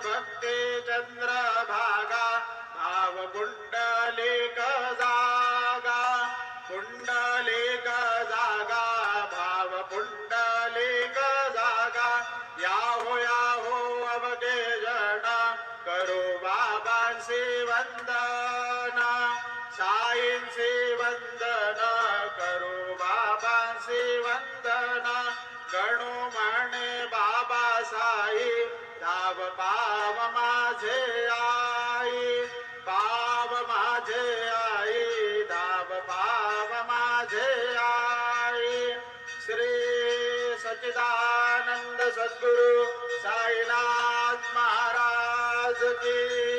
भक्ती चंद्रभागा भाव कुंडलिक जागा कुंडलिक जागा भाव कुंडलिक जागा याहो याहो अवघे जन करो बाबांसी वंदना साईंसी वंदना करो बाबांसी वंदना गणू म्हणे बाबा साई धाव पाव माझे आई पाव माझे आई धाव पाव माझे आई श्री सच्चिदानंद सद्गुरु साईनाथ महाराज की